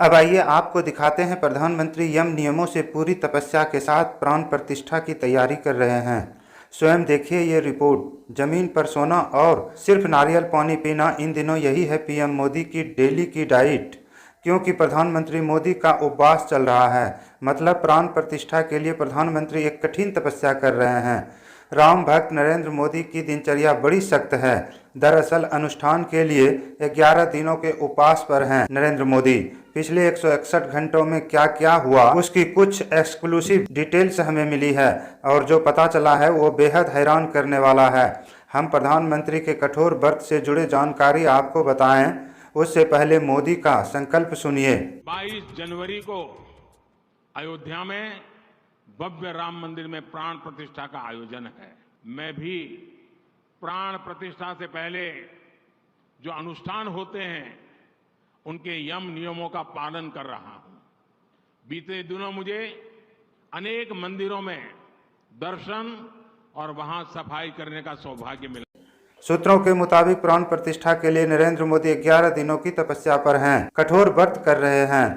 अब आइए आपको दिखाते हैं प्रधानमंत्री यम नियमों से पूरी तपस्या के साथ प्राण प्रतिष्ठा की तैयारी कर रहे हैं। स्वयं देखिए ये रिपोर्ट। जमीन पर सोना और सिर्फ नारियल पानी पीना, इन दिनों यही है पीएम मोदी की डेली की डाइट। क्योंकि प्रधानमंत्री मोदी का उपवास चल रहा है, मतलब प्राण प्रतिष्ठा के लिए प्रधानमंत्री एक कठिन तपस्या कर रहे हैं। राम भक्त नरेंद्र मोदी की दिनचर्या बड़ी सख्त है। दरअसल अनुष्ठान के लिए 11 दिनों के उपवास पर हैं नरेंद्र मोदी। पिछले 161 घंटों में क्या क्या हुआ, उसकी कुछ एक्सक्लूसिव डिटेल्स हमें मिली है और जो पता चला है वो बेहद हैरान करने वाला है। हम प्रधानमंत्री के कठोर व्रत से जुड़े जानकारी आपको बताएं, उससे पहले मोदी का संकल्प सुनिए। 22 जनवरी को अयोध्या में भव्य राम मंदिर में प्राण प्रतिष्ठा का आयोजन है। मैं भी प्राण प्रतिष्ठा से पहले जो अनुष्ठान होते हैं उनके यम नियमों का पालन कर रहा हूं। बीते दिनों मुझे अनेक मंदिरों में दर्शन और वहां सफाई करने का सौभाग्य मिला। सूत्रों के मुताबिक प्राण प्रतिष्ठा के लिए नरेंद्र मोदी 11 दिनों की तपस्या पर हैं, कठोर व्रत कर रहे हैं,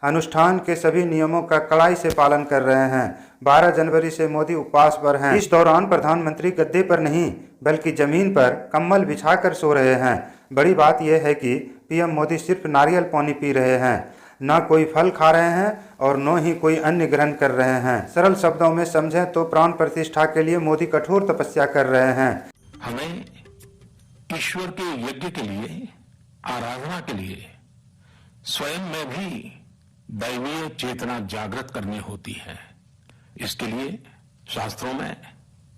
अनुष्ठान के सभी नियमों का कड़ाई से पालन कर रहे हैं। 12 जनवरी से मोदी उपवास पर हैं। इस दौरान प्रधानमंत्री गद्दे पर नहीं बल्कि जमीन पर कंबल बिछाकर सो रहे हैं। बड़ी बात यह है कि पीएम मोदी सिर्फ नारियल पानी पी रहे हैं, न कोई फल खा रहे हैं और न ही कोई अन्य ग्रहण कर रहे हैं। सरल शब्दों में समझें तो प्राण प्रतिष्ठा के लिए मोदी कठोर तपस्या कर रहे हैं। हमें ईश्वर के यज्ञ के लिए, आराधना के लिए स्वयं में भी दैवीय चेतना जागृत करनी होती है। इसके लिए शास्त्रों में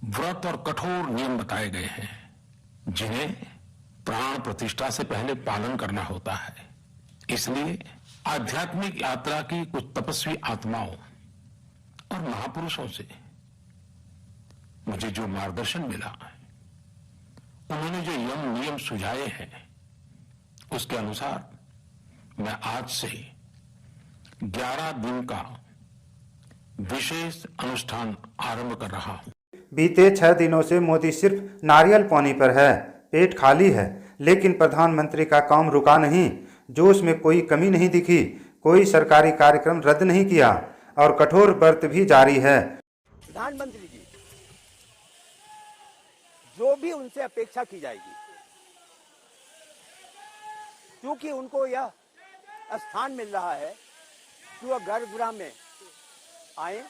व्रत और कठोर नियम बताए गए हैं, जिन्हें प्राण प्रतिष्ठा से पहले पालन करना होता है। इसलिए आध्यात्मिक यात्रा की कुछ तपस्वी आत्माओं और महापुरुषों से मुझे जो मार्गदर्शन मिला, उन्होंने जो यम नियम सुझाए हैं, उसके अनुसार मैं आज से 11 दिन का विशेष अनुष्ठान आरंभ कर रहा हूं। बीते 6 दिनों से मोदी सिर्फ नारियल पानी पर है, पेट खाली है, लेकिन प्रधानमंत्री का काम रुका नहीं। जोश में कोई कमी नहीं दिखी, कोई सरकारी कार्यक्रम रद्द नहीं किया और कठोर व्रत भी जारी है। प्रधानमंत्री जी, जो भी उनसे अपेक्षा की जाएगी, क्योंकि उनको यह स्थान मिल रहा है कि वह गर्भगृह में आए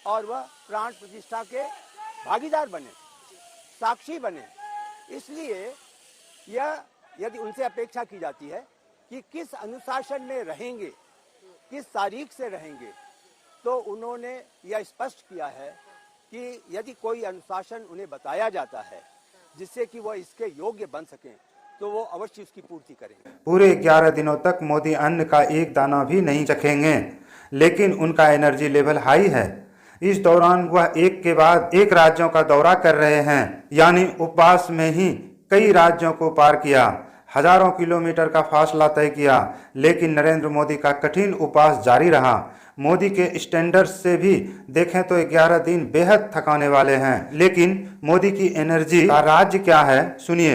और वह प्राण प्रतिष्ठा के भागीदार बने, साक्षी बने। इसलिए यह यदि उनसे अपेक्षा की जाती है कि किस अनुशासन में रहेंगे, किस तारीख से रहेंगे, तो उन्होंने यह स्पष्ट किया है कि यदि कोई अनुशासन उन्हें बताया जाता है जिससे कि वह इसके योग्य बन सकें, तो वो अवश्य उसकी पूर्ति करेंगे। पूरे 11 दिनों तक मोदी अन्न का एक दाना भी नहीं चखेंगे, लेकिन उनका एनर्जी लेवल हाई है। इस दौरान वह एक के बाद एक राज्यों का दौरा कर रहे हैं, यानी उपवास में ही कई राज्यों को पार किया, हजारों किलोमीटर का फासला तय किया। लेकिन नरेंद्र मोदी का कठिन उपवास जारी रहा। मोदी के स्टैंडर्ड्स से भी देखें तो 11 दिन बेहद थकाने वाले हैं। लेकिन मोदी की एनर्जी का राज क्या है, सुनिए।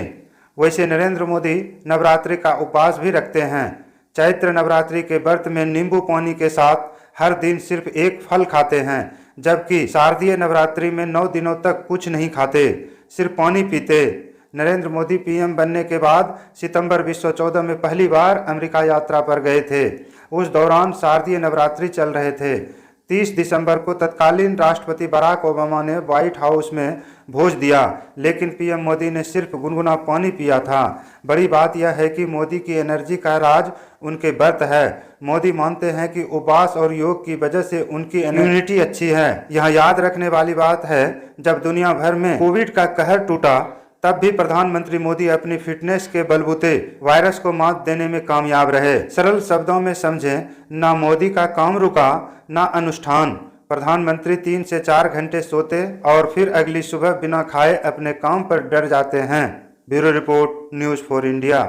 वैसे नरेंद्र मोदी नवरात्रि का उपवास भी रखते हैं। चैत्र नवरात्रि के व्रत में नींबू पानी के साथ हर दिन सिर्फ एक फल खाते हैं, जबकि शारदीय नवरात्रि में 9 दिनों तक कुछ नहीं खाते, सिर्फ पानी पीते। नरेंद्र मोदी पीएम बनने के बाद सितंबर 2014 में पहली बार अमेरिका यात्रा पर गए थे। उस दौरान शारदीय नवरात्रि चल रहे थे। 30 दिसंबर को तत्कालीन राष्ट्रपति बराक ओबामा ने व्हाइट हाउस में भोज दिया, लेकिन पीएम मोदी ने सिर्फ गुनगुना पानी पिया था। बड़ी बात यह है कि मोदी की एनर्जी का राज उनके व्रत है। मोदी मानते हैं कि उपवास और योग की वजह से उनकी इम्यूनिटी अच्छी है। यह याद रखने वाली बात है, जब दुनिया भर में कोविड का कहर टूटा, तब भी प्रधानमंत्री मोदी अपनी फिटनेस के बलबूते वायरस को मात देने में कामयाब रहे। सरल शब्दों में समझें, ना मोदी का काम रुका, ना अनुष्ठान। प्रधानमंत्री 3 से 4 घंटे सोते और फिर अगली सुबह बिना खाए अपने काम पर डट जाते हैं। Bureau report, news 4 India.